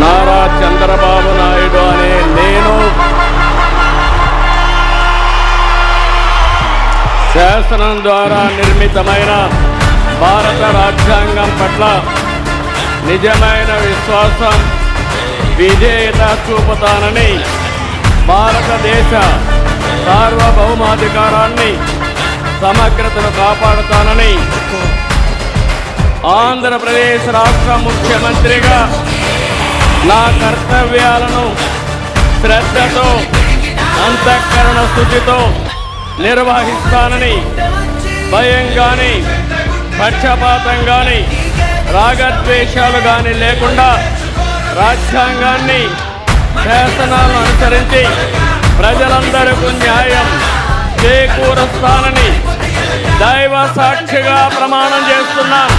నారా చంద్రబాబు నాయుడు అనే నేను శాసనం ద్వారా నిర్మితమైన భారత రాజ్యాంగం పట్ల నిజమైన విశ్వాసం, విధేయత చూపుతానని, భారతదేశ సార్వభౌమాధికారాన్ని, సమగ్రతను కాపాడుతానని ఆంధ్రప్రదేశ్ రాష్ట్ర ముఖ్యమంత్రిగా నా కర్తవ్యాలను శ్రద్ధతో, అంతఃకరణ శుద్ధితో నిర్వహిస్తానని, భయం కానీ, పక్షపాతం కానీ, రాగద్వేషాలు కానీ లేకుండా రాజ్యాంగాన్ని, శాసనాలను అనుసరించి ప్రజలందరికీ న్యాయం చేకూరుస్తానని దైవ సాక్షిగా ప్రమాణం చేస్తున్నాను.